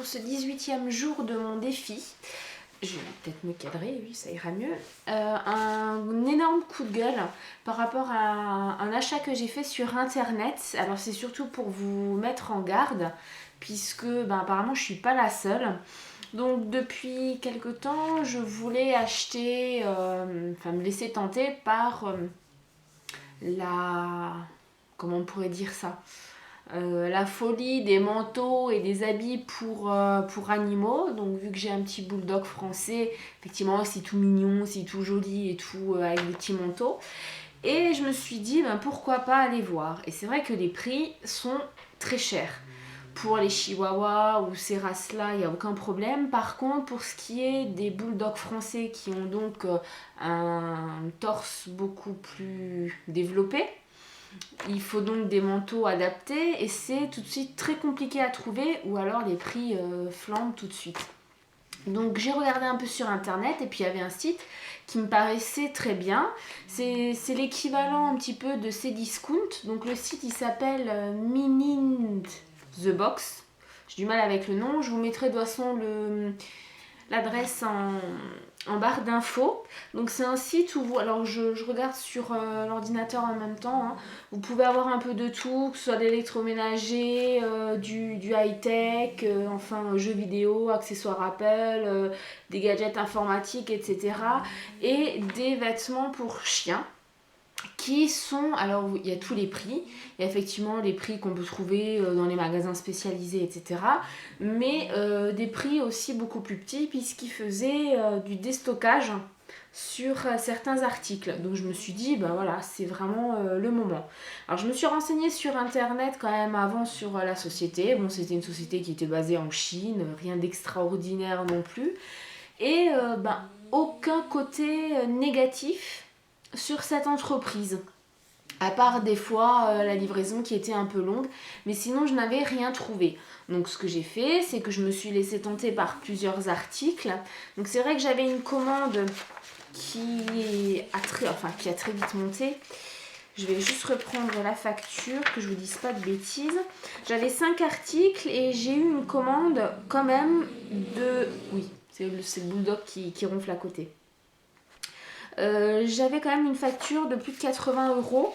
pour ce 18e jour de mon défi. Je vais peut-être me cadrer, oui, ça ira mieux. Un énorme coup de gueule par rapport à un achat que j'ai fait sur internet. Alors c'est surtout pour vous mettre en garde, puisque apparemment je suis pas la seule. Donc depuis quelque temps, je voulais acheter, me laisser tenter par comment on pourrait dire ça, la folie des manteaux et des habits pour animaux. Donc vu que j'ai un petit bulldog français, effectivement c'est tout mignon, c'est tout joli et tout, avec des petits manteaux. Et je me suis dit pourquoi pas aller voir. Et c'est vrai que les prix sont très chers. Pour les chihuahuas ou ces races-là, il n'y a aucun problème. Par contre, pour ce qui est des bulldogs français qui ont donc un torse beaucoup plus développé, il faut donc des manteaux adaptés et c'est tout de suite très compliqué à trouver ou alors les prix flambent tout de suite. Donc j'ai regardé un peu sur internet et puis il y avait un site qui me paraissait très bien. C'est l'équivalent un petit peu de Cdiscount. Donc le site il s'appelle Meaning the Box. J'ai du mal avec le nom. Je vous mettrai de toute façon l'adresse en barre d'infos. Donc c'est un site où alors je regarde sur l'ordinateur en même temps, hein. Vous pouvez avoir un peu de tout, que ce soit de l'électroménager, du high-tech, jeux vidéo, accessoires Apple, des gadgets informatiques, etc. Et des vêtements pour chiens qui sont, alors il y a tous les prix, il y a effectivement les prix qu'on peut trouver dans les magasins spécialisés, etc. Mais des prix aussi beaucoup plus petits puisqu'ils faisaient du déstockage sur certains articles. Donc je me suis dit, voilà, c'est vraiment le moment. Alors je me suis renseignée sur internet quand même avant sur la société. Bon, c'était une société qui était basée en Chine, rien d'extraordinaire non plus. Et aucun côté négatif sur cette entreprise, à part des fois la livraison qui était un peu longue, mais sinon je n'avais rien trouvé. Donc ce que j'ai fait, c'est que je me suis laissée tenter par plusieurs articles. Donc c'est vrai que j'avais une commande qui a très vite monté. Je vais juste reprendre la facture, que je vous dise pas de bêtises. J'avais 5 articles et j'ai eu une commande quand même de... Oui, c'est le bulldog qui ronfle à côté. J'avais quand même une facture de plus de 80 €,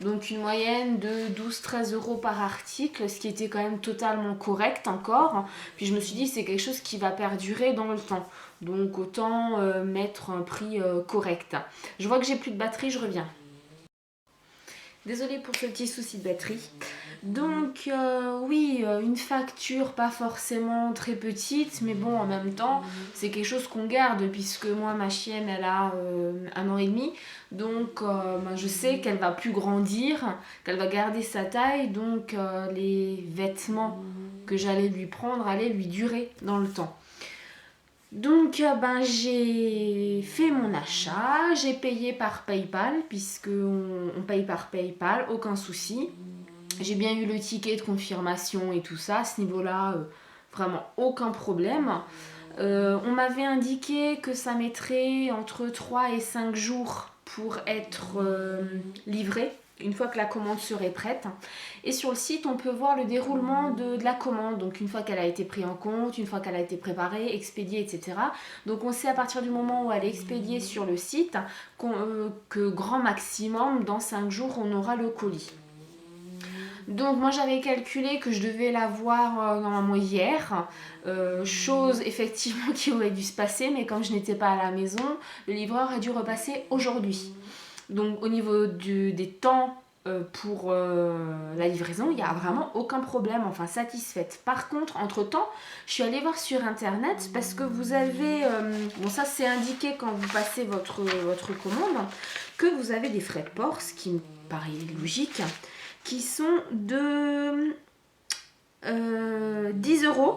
donc une moyenne de 12-13 € par article, ce qui était quand même totalement correct encore. Puis je me suis dit c'est quelque chose qui va perdurer dans le temps, donc autant mettre un prix correct. Je vois que j'ai plus de batterie, je reviens. Désolée pour ce petit souci de batterie. Donc oui, une facture pas forcément très petite, mais bon, en même temps, c'est quelque chose qu'on garde, puisque moi, ma chienne, elle a 1 an et demi. Donc je sais qu'elle va plus grandir, qu'elle va garder sa taille, donc les vêtements que j'allais lui prendre allaient lui durer dans le temps. Donc j'ai fait mon achat, j'ai payé par PayPal, puisque on paye par PayPal, aucun souci. J'ai bien eu le ticket de confirmation et tout ça, à ce niveau-là, vraiment aucun problème. On m'avait indiqué que ça mettrait entre 3 et 5 jours pour être livré, une fois que la commande serait prête. Et sur le site, on peut voir le déroulement de la commande. Donc une fois qu'elle a été prise en compte, une fois qu'elle a été préparée, expédiée, etc. Donc on sait à partir du moment où elle est expédiée sur le site que grand maximum, dans 5 jours, on aura le colis. Donc moi j'avais calculé que je devais l'avoir normalement hier, chose effectivement qui aurait dû se passer, mais comme je n'étais pas à la maison, le livreur a dû repasser aujourd'hui. Donc au niveau des temps pour la livraison, il n'y a vraiment aucun problème, enfin satisfaite. Par contre, entre-temps, je suis allée voir sur internet parce que vous avez, ça c'est indiqué quand vous passez votre commande, que vous avez des frais de port, ce qui me paraît logique, qui sont de 10 €,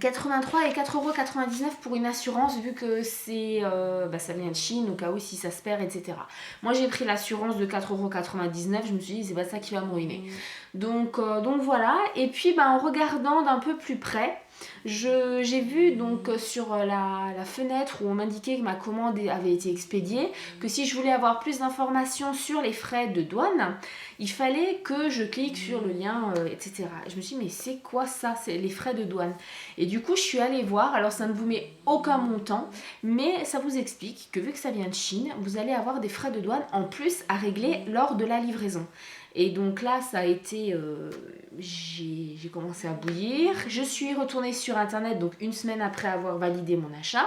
83 et 4,99 € pour une assurance, vu que c'est ça vient de Chine, au cas où si ça se perd, etc. Moi j'ai pris l'assurance de 4,99 €, je me suis dit c'est pas ça qui va me ruiner. Donc voilà, et puis en regardant d'un peu plus près, J'ai vu donc sur la fenêtre où on m'indiquait que ma commande avait été expédiée, que si je voulais avoir plus d'informations sur les frais de douane, il fallait que je clique sur le lien, etc. Et je me suis dit, mais c'est quoi ça? C'est les frais de douane. Et du coup, je suis allée voir. Alors, ça ne vous met aucun montant, mais ça vous explique que vu que ça vient de Chine, vous allez avoir des frais de douane en plus à régler lors de la livraison. Et donc là, ça a été... j'ai commencé à bouillir. Je suis retournée sur Internet, donc une semaine après avoir validé mon achat,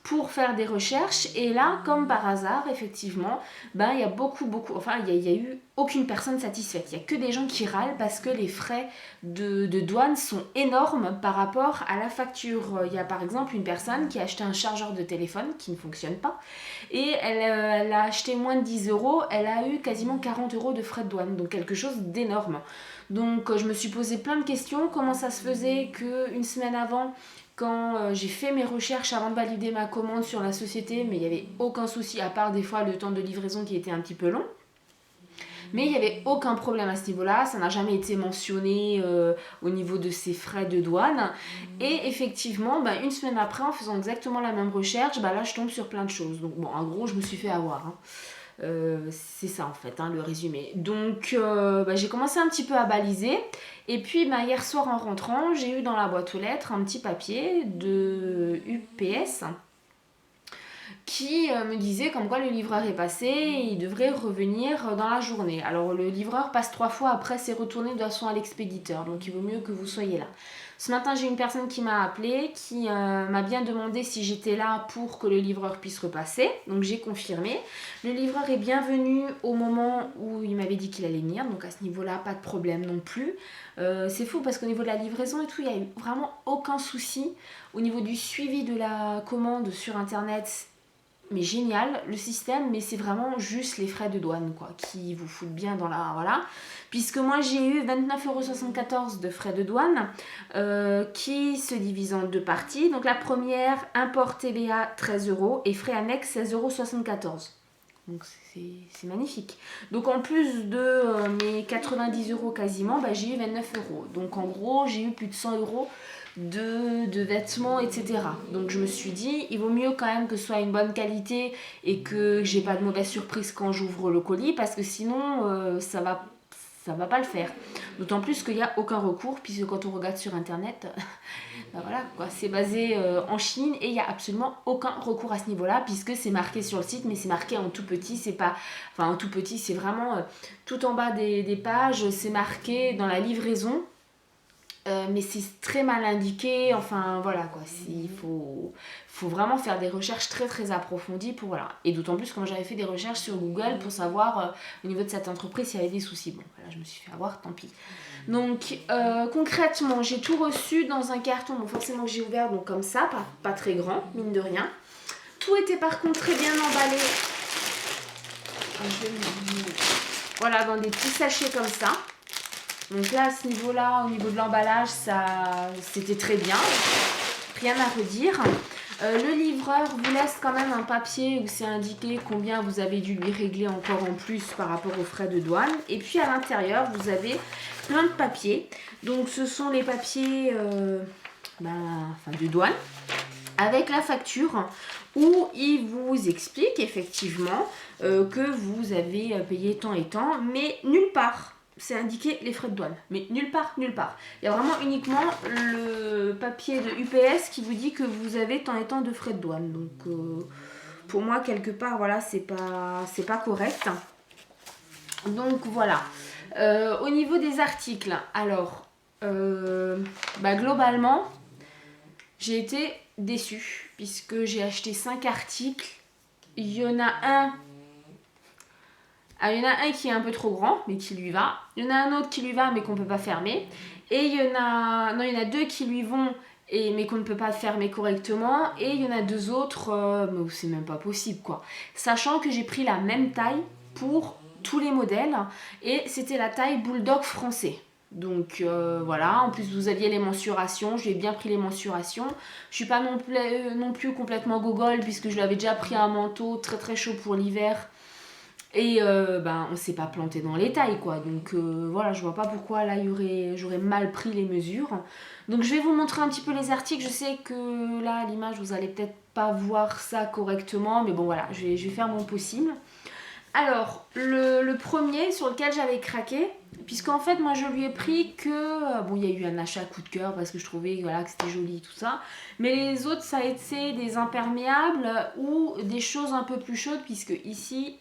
pour faire des recherches. Et là, comme par hasard, effectivement, il y a il y a eu aucune personne satisfaite. Il n'y a que des gens qui râlent parce que les frais de douane sont énormes par rapport à la facture. Il y a par exemple une personne qui a acheté un chargeur de téléphone qui ne fonctionne pas et elle a acheté moins de 10 euros, elle a eu quasiment 40 euros de frais de douane, donc quelque chose d'énorme. Donc je me suis posé plein de questions. Comment ça se faisait qu'une semaine avant, quand j'ai fait mes recherches avant de valider ma commande sur la société, mais il n'y avait aucun souci, à part des fois le temps de livraison qui était un petit peu long. Mais il n'y avait aucun problème à ce niveau-là, ça n'a jamais été mentionné au niveau de ces frais de douane. Et effectivement, une semaine après, en faisant exactement la même recherche, là je tombe sur plein de choses. Donc bon, en gros, je me suis fait avoir. C'est ça en fait, le résumé. Donc j'ai commencé un petit peu à baliser. Et puis hier soir en rentrant, j'ai eu dans la boîte aux lettres un petit papier de UPS qui me disait comme quoi le livreur est passé et il devrait revenir dans la journée. Alors le livreur passe 3 fois, après c'est retourné de façon à l'expéditeur, donc il vaut mieux que vous soyez là. Ce matin, j'ai une personne qui m'a appelé, qui m'a bien demandé si j'étais là pour que le livreur puisse repasser. Donc j'ai confirmé. Le livreur est bien venu au moment où il m'avait dit qu'il allait venir. Donc à ce niveau-là, pas de problème non plus. C'est fou parce qu'au niveau de la livraison et tout, il n'y a eu vraiment aucun souci. Au niveau du suivi de la commande sur Internet, mais génial le système, mais c'est vraiment juste les frais de douane qui vous foutent bien dans la... Voilà. Puisque moi j'ai eu 29,74 € de frais de douane qui se divisent en 2 parties. Donc la première, import TVA 13 € et frais annexes 16,74 €. Donc c'est magnifique. Donc en plus de mes 90 € quasiment, j'ai eu 29 €. Donc en gros j'ai eu plus de 100 € de vêtements, etc. Donc je me suis dit, il vaut mieux quand même que ce soit une bonne qualité et que j'ai pas de mauvaise surprise quand j'ouvre le colis, parce que sinon ça va pas le faire. D'autant plus qu'il n'y a aucun recours, puisque quand on regarde sur internet, voilà quoi, c'est basé en Chine et il n'y a absolument aucun recours à ce niveau-là, puisque c'est marqué sur le site, mais c'est marqué en tout petit, c'est pas, enfin en tout petit, c'est vraiment tout en bas des pages, c'est marqué dans la livraison. Mais c'est très mal indiqué, enfin voilà quoi, il faut vraiment faire des recherches très très approfondies pour voilà. Et d'autant plus quand j'avais fait des recherches sur Google pour savoir au niveau de cette entreprise s'il y avait des soucis. Bon voilà, je me suis fait avoir, tant pis. Donc concrètement, j'ai tout reçu dans un carton, bon forcément que j'ai ouvert donc comme ça, pas très grand, mine de rien. Tout était par contre très bien emballé. Voilà, dans des petits sachets comme ça. Donc là, à ce niveau-là, au niveau de l'emballage, c'était très bien. Rien à redire. Le livreur vous laisse quand même un papier où c'est indiqué combien vous avez dû lui régler encore en plus par rapport aux frais de douane. Et puis à l'intérieur, vous avez plein de papiers. Donc ce sont les papiers de douane avec la facture où il vous explique effectivement que vous avez payé tant et tant, mais nulle part c'est indiqué les frais de douane, mais nulle part. Il y a vraiment uniquement le papier de UPS qui vous dit que vous avez tant et tant de frais de douane. Donc pour moi, quelque part, voilà, c'est pas correct. Donc voilà. Au niveau des articles, alors globalement, j'ai été déçue puisque j'ai acheté 5 articles. Il y en a un qui est un peu trop grand, mais qui lui va. Il y en a un autre qui lui va, mais qu'on ne peut pas fermer. Et il y en a 2 qui lui vont, mais qu'on ne peut pas fermer correctement. Et il y en a 2 autres, mais c'est même pas possible, quoi. Sachant que j'ai pris la même taille pour tous les modèles. Et c'était la taille Bulldog français. Donc voilà, en plus vous aviez les mensurations, j'ai bien pris les mensurations. Je suis pas non plus complètement gogol, puisque je l'avais déjà pris un manteau très très chaud pour l'hiver. Et on s'est pas planté dans les tailles quoi. Donc voilà, je vois pas pourquoi là j'aurais mal pris les mesures. Donc je vais vous montrer un petit peu les articles. Je sais que là à l'image vous allez peut-être pas voir ça correctement. Mais bon voilà, je vais faire mon possible. Alors, le premier sur lequel j'avais craqué, puisqu'en fait, moi, je lui ai pris que... Bon, il y a eu un achat coup de cœur parce que je trouvais voilà, que c'était joli, tout ça. Mais les autres, ça a été des imperméables ou des choses un peu plus chaudes, puisque ici,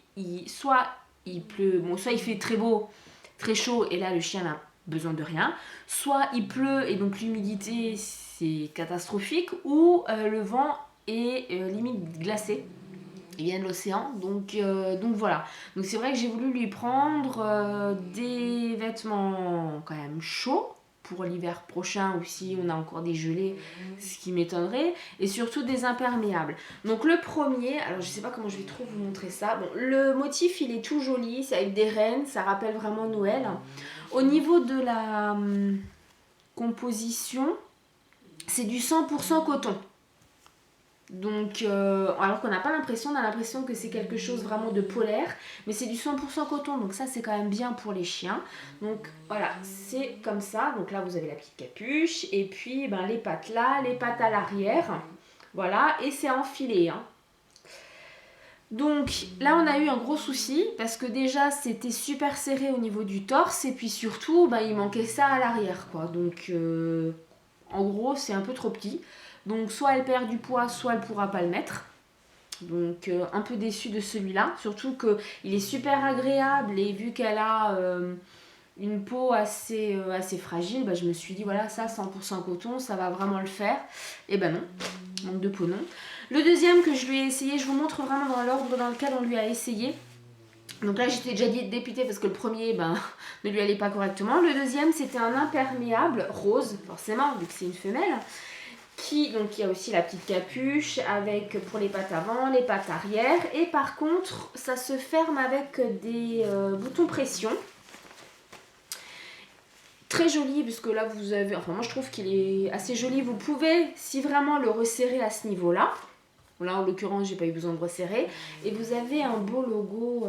soit il pleut... Bon, soit il fait très beau, très chaud, et là, le chien n'a besoin de rien. Soit il pleut, et donc l'humidité, c'est catastrophique. Ou le vent est limite glacé. Il vient de l'océan, donc voilà. Donc c'est vrai que j'ai voulu lui prendre des vêtements quand même chauds pour l'hiver prochain ou si on a encore des gelées, ce qui m'étonnerait, et surtout des imperméables. Donc le premier, alors je sais pas comment je vais trop vous montrer ça. Bon, le motif il est tout joli, c'est avec des rennes, ça rappelle vraiment Noël. Au niveau de la composition, c'est du 100% coton. Donc, alors qu'on n'a pas l'impression, on a l'impression que c'est quelque chose vraiment de polaire, mais c'est du 100% coton, donc ça c'est quand même bien pour les chiens. Donc voilà, c'est comme ça. Donc là vous avez la petite capuche, et puis les pattes là, les pattes à l'arrière, voilà, et c'est enfilé. Hein. Donc là on a eu un gros souci, parce que déjà c'était super serré au niveau du torse, et puis surtout il manquait ça à l'arrière, quoi. Donc en gros c'est un peu trop petit. Donc soit elle perd du poids, soit elle ne pourra pas le mettre. Donc un peu déçue de celui-là. Surtout qu'il est super agréable et vu qu'elle a une peau assez fragile, je me suis dit voilà ça 100% coton, ça va vraiment le faire. Et non, manque de peau non. Le deuxième que je lui ai essayé, je vous montre vraiment dans l'ordre dans lequel on lui a essayé. Donc là j'étais déjà dépitée parce que le premier ne lui allait pas correctement. Le deuxième c'était un imperméable rose, forcément vu que c'est une femelle. Donc il y a aussi la petite capuche avec pour les pattes avant, les pattes arrière. Et par contre, ça se ferme avec des boutons pression. Très joli, puisque là vous avez... Enfin moi je trouve qu'il est assez joli. Vous pouvez, si vraiment, le resserrer à ce niveau-là. Là en l'occurrence, j'ai pas eu besoin de resserrer. Et vous avez un beau logo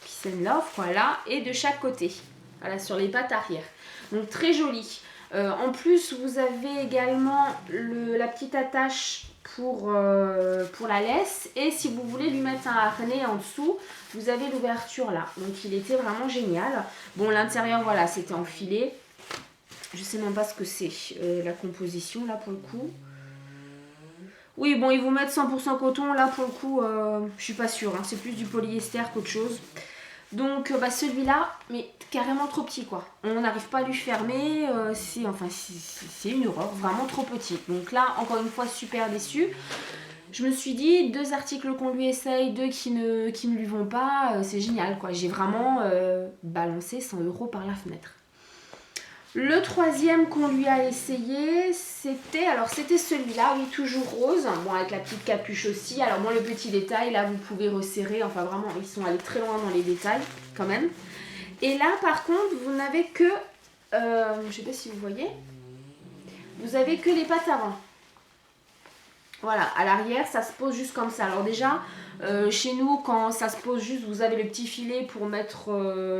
Peace and Love, voilà. Et de chaque côté, voilà, sur les pattes arrière. Donc très joli. En plus, vous avez également la petite attache pour la laisse. Et si vous voulez lui mettre un harnais en dessous, vous avez l'ouverture là. Donc il était vraiment génial. Bon, l'intérieur, voilà, c'était enfilé. Je sais même pas ce que c'est, la composition là pour le coup. Oui, bon, ils vous mettent 100% coton. Là, pour le coup, je suis pas sûre. Hein. C'est plus du polyester qu'autre chose. Donc celui-là, mais carrément trop petit quoi. On n'arrive pas à lui fermer, c'est une horreur, vraiment trop petit. Donc là, encore une fois, super déçue. Je me suis dit, 2 articles qu'on lui essaye, 2 qui ne lui vont pas, c'est génial quoi. J'ai vraiment balancé 100 € par la fenêtre. Le troisième qu'on lui a essayé, c'était celui-là, oui, toujours rose, bon avec la petite capuche aussi. Alors moi le petit détail, là vous pouvez resserrer, enfin vraiment ils sont allés très loin dans les détails quand même. Et là par contre vous n'avez que, je sais pas si vous voyez, vous avez que les pattes avant. Voilà, à l'arrière ça se pose juste comme ça. Alors déjà, chez nous quand ça se pose juste, vous avez le petit filet pour mettre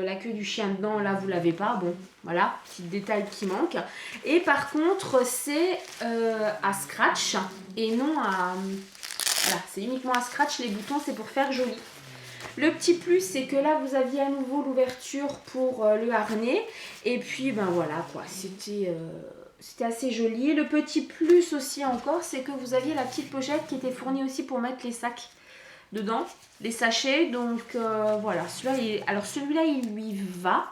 la queue du chien dedans, là vous l'avez pas, bon voilà, petit détail qui manque. Et par contre c'est à scratch et non à... Voilà, c'est uniquement à scratch, les boutons c'est pour faire joli. Le petit plus c'est que là vous aviez à nouveau l'ouverture pour le harnais et puis voilà quoi, c'était assez joli. Le petit plus aussi encore, c'est que vous aviez la petite pochette qui était fournie aussi pour mettre les sacs dedans, les sachets. Donc voilà, celui-là il lui va.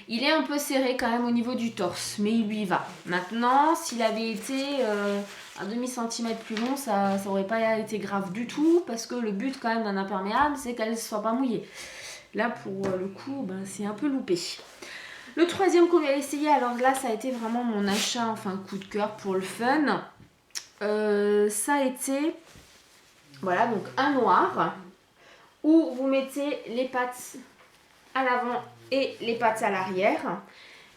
Il est un peu serré quand même au niveau du torse, mais il lui va. Maintenant, s'il avait été un demi-centimètre plus long, ça aurait pas été grave du tout, parce que le but quand même d'un imperméable, c'est qu'elle ne soit pas mouillée. Là, pour le coup, c'est un peu loupé. Le troisième qu'on lui a essayé, alors là ça a été vraiment mon achat, enfin coup de cœur pour le fun. Ça a été, voilà, donc un noir où vous mettez les pattes à l'avant et les pattes à l'arrière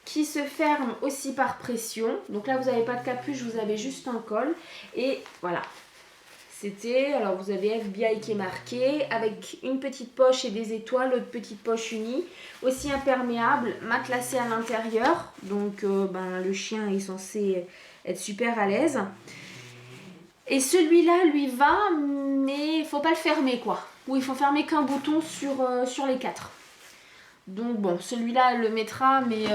qui se ferment aussi par pression. Donc là vous n'avez pas de capuche, vous avez juste un col et voilà. C'était, alors vous avez FBI qui est marqué, avec une petite poche et des étoiles, l'autre petite poche unie, aussi imperméable, matelassé à l'intérieur, donc le chien est censé être super à l'aise. Et celui-là, lui va, mais il faut pas le fermer quoi. Ou il faut fermer qu'un bouton sur les 4. Donc bon, celui-là elle le mettra, mais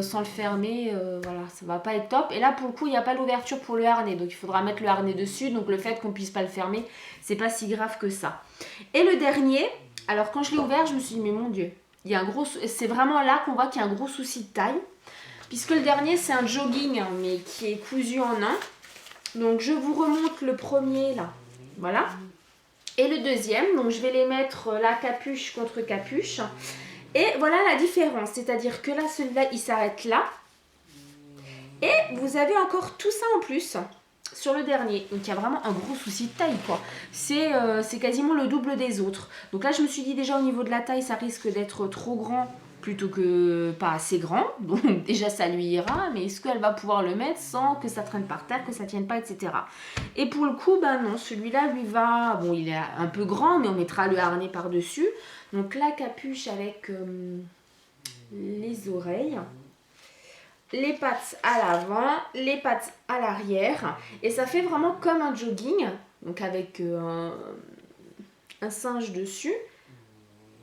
sans le fermer, voilà, ça va pas être top. Et là pour le coup, il n'y a pas l'ouverture pour le harnais, donc il faudra mettre le harnais dessus. Donc le fait qu'on puisse pas le fermer, c'est pas si grave que ça. Et le dernier, alors quand je l'ai ouvert, je me suis dit mais mon Dieu, il y a un gros, c'est vraiment là qu'on voit qu'il y a un gros souci de taille, puisque le dernier c'est un jogging, hein, mais qui est cousu en un. Donc je vous remonte le premier là, voilà. Et le deuxième, donc je vais les mettre la capuche contre capuche. Et voilà la différence, c'est-à-dire que là, celui-là, il s'arrête là. Et vous avez encore tout ça en plus sur le dernier. Donc il y a vraiment un gros souci de taille, quoi. C'est quasiment le double des autres. Donc là, je me suis dit déjà au niveau de la taille, ça risque d'être trop grand plutôt que pas assez grand. Donc déjà, ça lui ira. Mais est-ce qu'elle va pouvoir le mettre sans que ça traîne par terre, que ça tienne pas, etc. Et pour le coup, non, celui-là, lui va... Bon, il est un peu grand, mais on mettra le harnais par-dessus. Donc la capuche avec les oreilles, les pattes à l'avant, les pattes à l'arrière. Et ça fait vraiment comme un jogging, donc avec un singe dessus.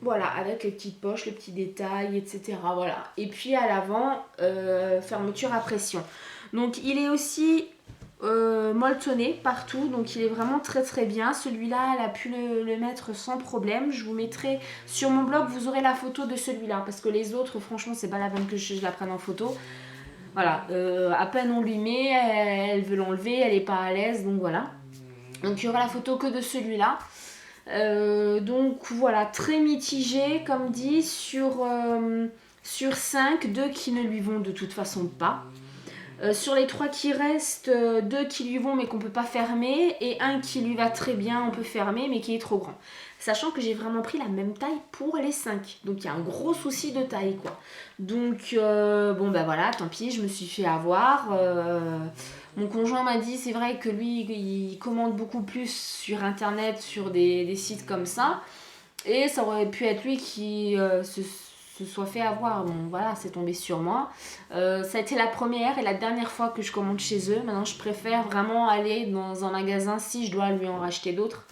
Voilà, avec les petites poches, les petits détails, etc. Voilà. Et puis à l'avant, fermeture à pression. Donc il est aussi molletonné partout, donc il est vraiment très très bien. Celui-là, elle a pu le mettre sans problème. Je vous mettrai sur mon blog, vous aurez la photo de celui-là, parce que les autres, franchement, c'est pas la peine que je la prenne en photo. Voilà, à peine on lui met, elle veut l'enlever, elle est pas à l'aise, donc voilà. Donc il y aura la photo que de celui-là. Donc voilà, très mitigé, comme dit, sur 5, 2 qui ne lui vont de toute façon pas. Sur les 3 qui restent, 2 qui lui vont mais qu'on peut pas fermer, et un qui lui va très bien, on peut fermer mais qui est trop grand. Sachant que j'ai vraiment pris la même taille pour les 5. Donc il y a un gros souci de taille quoi. Donc voilà, tant pis, je me suis fait avoir. Mon conjoint m'a dit, c'est vrai que lui, il commande beaucoup plus sur internet, sur des sites comme ça. Et ça aurait pu être lui qui se soit fait avoir. Bon, voilà, c'est tombé sur moi. Ça a été la première et la dernière fois que je commande chez eux. Maintenant, je préfère vraiment aller dans un magasin, si je dois lui en racheter d'autres.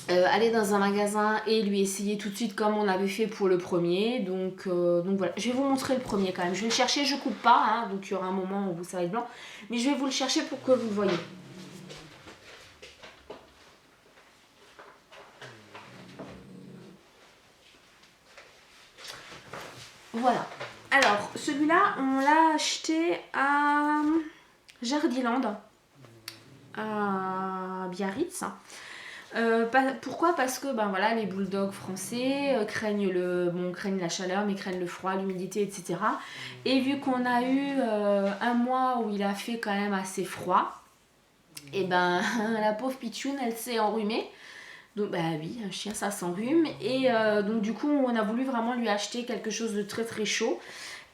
Aller dans un magasin et lui essayer tout de suite comme on avait fait pour le premier. Donc voilà, je vais vous montrer le premier quand même. Je vais le chercher, je coupe pas, hein, donc il y aura un moment où ça va être blanc. Mais je vais vous le chercher pour que vous le voyez. Voilà. Alors, celui-là, on l'a acheté à Jardiland, à Biarritz. Pourquoi? Parce que voilà, les bulldogs français craignent la chaleur, mais craignent le froid, l'humidité, etc. Et vu qu'on a eu un mois où il a fait quand même assez froid, et la pauvre Pichoune, elle s'est enrhumée. Donc oui, un chien ça s'enrhume. Et donc du coup, on a voulu vraiment lui acheter quelque chose de très très chaud.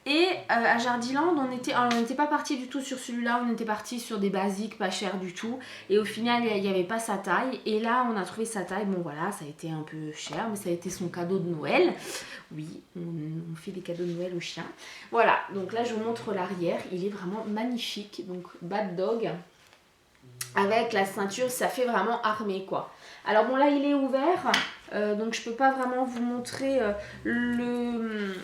Et à Jardiland, on n'était pas parti du tout sur celui-là, on était parti sur des basiques pas chers du tout. Et au final, il n'y avait pas sa taille. Et là, on a trouvé sa taille. Bon voilà, ça a été un peu cher, mais ça a été son cadeau de Noël. Oui, on fait des cadeaux de Noël aux chiens. Voilà, donc là, je vous montre l'arrière. Il est vraiment magnifique. Donc, Bad Dog. Avec la ceinture, ça fait vraiment armé quoi. Alors bon, là, il est ouvert. Donc, je peux pas vraiment vous montrer le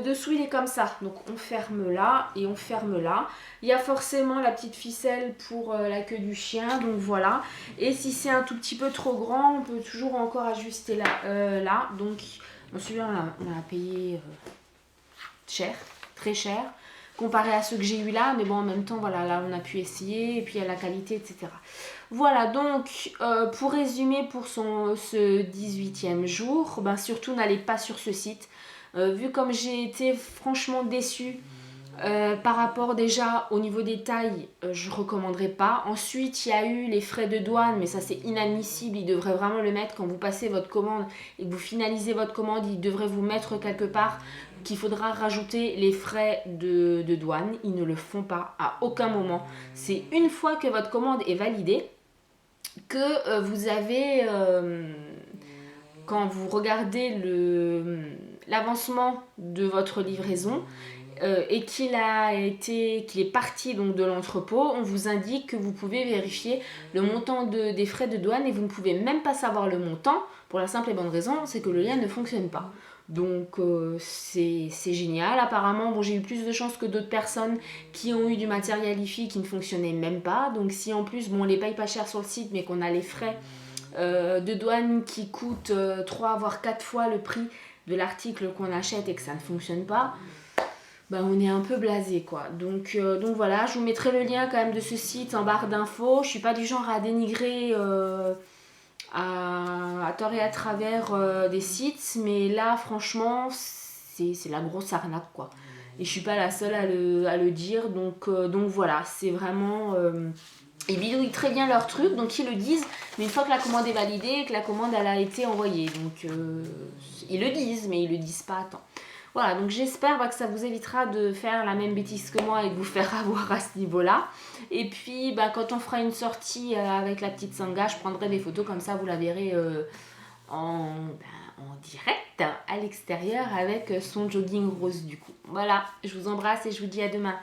dessous il est comme ça, donc on ferme là et on ferme là. Il y a forcément la petite ficelle pour la queue du chien, donc voilà. Et si c'est un tout petit peu trop grand, on peut toujours encore ajuster là. Donc celui-là on l'a payé cher, très cher, comparé à ceux que j'ai eu là. Mais bon, en même temps, voilà, là on a pu essayer, et puis il y a la qualité, etc. Voilà, donc pour résumer pour ce 18e jour, surtout n'allez pas sur ce site. Vu comme j'ai été franchement déçue par rapport déjà au niveau des tailles, je ne recommanderais pas. Ensuite, il y a eu les frais de douane, mais ça c'est inadmissible. Ils devraient vraiment le mettre quand vous passez votre commande et que vous finalisez votre commande. Ils devraient vous mettre quelque part qu'il faudra rajouter les frais de douane. Ils ne le font pas à aucun moment. C'est une fois que votre commande est validée. que vous avez, quand vous regardez l'avancement de votre livraison, et qu'il est parti donc de l'entrepôt, on vous indique que vous pouvez vérifier le montant des frais de douane et vous ne pouvez même pas savoir le montant pour la simple et bonne raison, c'est que le lien ne fonctionne pas. Donc c'est génial. Apparemment, bon, j'ai eu plus de chance que d'autres personnes qui ont eu du matériel IFI qui ne fonctionnait même pas. Donc si en plus, bon, on les paye pas cher sur le site, mais qu'on a les frais de douane qui coûtent 3 voire 4 fois le prix de l'article qu'on achète et que ça ne fonctionne pas, bah, on est un peu blasé quoi. Donc voilà, je vous mettrai le lien quand même de ce site en barre d'infos. Je suis pas du genre à dénigrer à tort et à travers des sites, mais là franchement c'est la grosse arnaque quoi. Et je suis pas la seule à le dire, donc voilà, c'est vraiment... Ils bidouillent très bien leur truc, donc ils le disent, mais une fois que la commande est validée, que la commande elle a été envoyée, donc ils le disent, mais ils le disent pas à temps. Voilà, donc j'espère que ça vous évitera de faire la même bêtise que moi et de vous faire avoir à ce niveau-là. Et puis, quand on fera une sortie avec la petite Sangha, je prendrai des photos comme ça, vous la verrez en direct à l'extérieur avec son jogging rose du coup. Voilà, je vous embrasse et je vous dis à demain.